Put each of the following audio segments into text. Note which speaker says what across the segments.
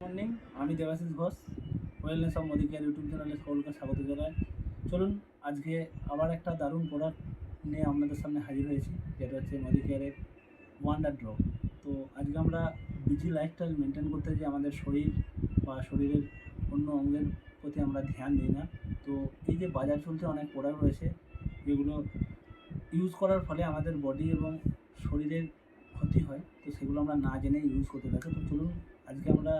Speaker 1: Morning, আমি Debashis Ghosh, wellness of Modi care YouTube চ্যানেলে সকলকে স্বাগত জানাই। চলুন আজকে আবার একটা দারুণ প্রোডাক্ট নিয়ে আপনাদের সামনে হাজির হয়েছি, যেটা হচ্ছে মোদি কেয়ারের ওয়ান্ডার ড্রপ। তো আজকে আমরা বিজি লাইফস্টাইল মেনটেন করতে যে আমাদের শরীর বা শরীরের অন্য অঙ্গের প্রতি আমরা ধ্যান দিই না। তো এই যে বাজার চলতে অনেক প্রোডাক্ট রয়েছে যেগুলো ইউজ করার ফলে আমাদের বডি এবং শরীরের ক্ষতি হয়, তো সেগুলো আমরা না জেনে ইউজ করতে থাকি। তো চলুন আজকে আমরা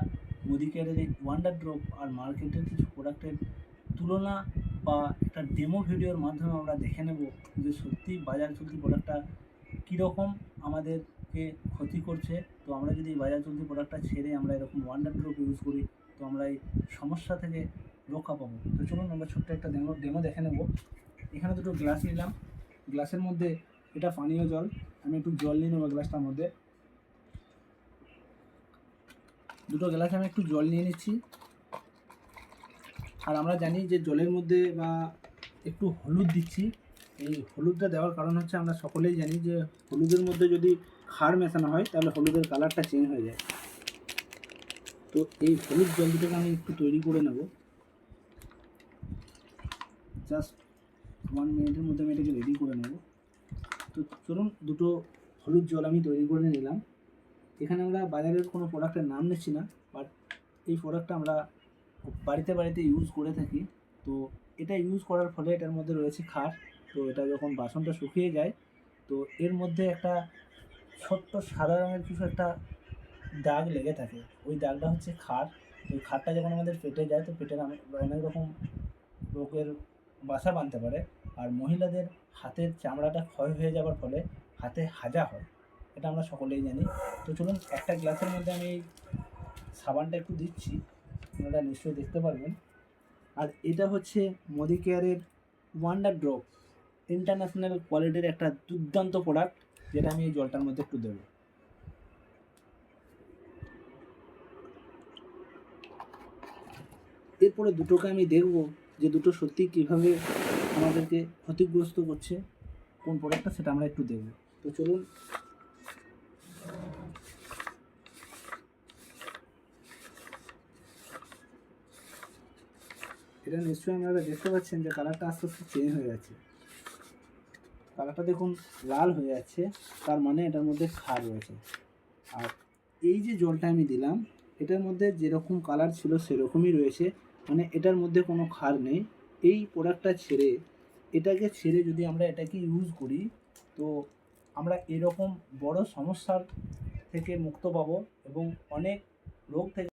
Speaker 1: মোদি কেয়ারের এই ওয়ান্ডার ড্রপ আর মার্কেটের কিছু প্রোডাক্টের তুলনা বা একটা ডেমো ভিডিওর মাধ্যমে আমরা দেখে নেব যে সত্যি বাজার চলতি প্রোডাক্টটা কীরকম আমাদেরকে ক্ষতি করছে। তো আমরা যদি এই বাজার চলতি প্রোডাক্টটা ছেড়ে আমরা এরকম ওয়ান্ডার ড্রপ ইউজ করি, তো আমরা এই সমস্যা থেকে রক্ষা পাবো। তো চলুন আমরা ছোট্ট একটা ডেমো দেখে নেব। এখানে দুটো গ্লাস নিলাম, গ্লাসের মধ্যে এটা পানীয় জল। আমি একটু জল নিয়ে নেবো গ্লাসটার মধ্যে। দুটো গ্লাসে আমি একটু জল নিয়ে নিচ্ছি। আর আমরা জানি যে জলের মধ্যে বা একটু হলুদ দিচ্ছি। এই হলুদটা দেওয়ার কারণ হচ্ছে আমরা সকলেই জানি যে হলুদের মধ্যে যদি ক্ষার মেশানো হয় তাহলে হলুদের কালারটা চেঞ্জ হয়ে যায়। তো এই হলুদ জল দুটোকে আমি একটু তৈরি করে নেব। জাস্ট 1 মিনিটের মধ্যে আমি এটাকে রেডি করে নেব। তো চলুন দুটো হলুদ জল আমি তৈরি করে নিলাম। এখানে আমরা বাজারের কোনো প্রোডাক্টের নাম নিচ্ছি না, বাট এই প্রোডাক্টটা আমরা বাড়িতে বাড়িতে ইউজ করে থাকি। তো এটা ইউজ করার ফলে এটার মধ্যে রয়েছে ক্ষার। তো এটা যখন বাসনটা শুকিয়ে যায়, তো এর মধ্যে একটা ছোট্ট সাদা রঙের কিছু একটা দাগ লেগে থাকে। ওই দাগটা হচ্ছে ক্ষার। ওই ক্ষারটা যখন আমাদের পেটে যায়, তো পেটের অনেক রকম রোগের বাসা বাঁধতে পারে। আর মহিলাদের হাতের চামড়াটা ক্ষয় হয়ে যাওয়ার ফলে হাতে হাজা হয়, এটা আমরা সকলেই জানি। তো চলুন একটা গ্লাসের মধ্যে আমি সাবানটা একটু দিচ্ছি, আপনারা নিশ্চয়ই দেখতে পারবেন। আর এটা হচ্ছে মোদি কেয়ারের ওয়ান্ডার ড্রপ, ইন্টারন্যাশনাল কোয়ালিটির একটা দুর্দান্ত প্রোডাক্ট, যেটা আমি এই জলটার মধ্যে একটু দেবো। এরপরে দুটোকে আমি দেখব যে দুটো সত্যি কীভাবে আমাদেরকে ক্ষতিগ্রস্ত করছে, কোন প্রোডাক্টটা সেটা আমরা একটু দেখব। তো চলুন। এটা নিশ্চয়ই আপনারা দেখতে পাচ্ছেন যে কালারটা আস্তে আস্তে চেঞ্জ হয়ে যাচ্ছে। কালারটা দেখুন লাল হয়ে যাচ্ছে, তার মানে এটার মধ্যে ক্ষার রয়েছে। আর এই যে জলটা আমি দিলাম, এটার মধ্যে যেরকম কালার ছিল সেরকমই রয়েছে, মানে এটার মধ্যে কোনো ক্ষার নেই। এই প্রোডাক্টটা এটাকে ছেড়ে যদি আমরা এটাকে ইউজ করি, তো আমরা এরকম বড় সমস্যার থেকে মুক্ত পাবো এবং অনেক রোগ থেকে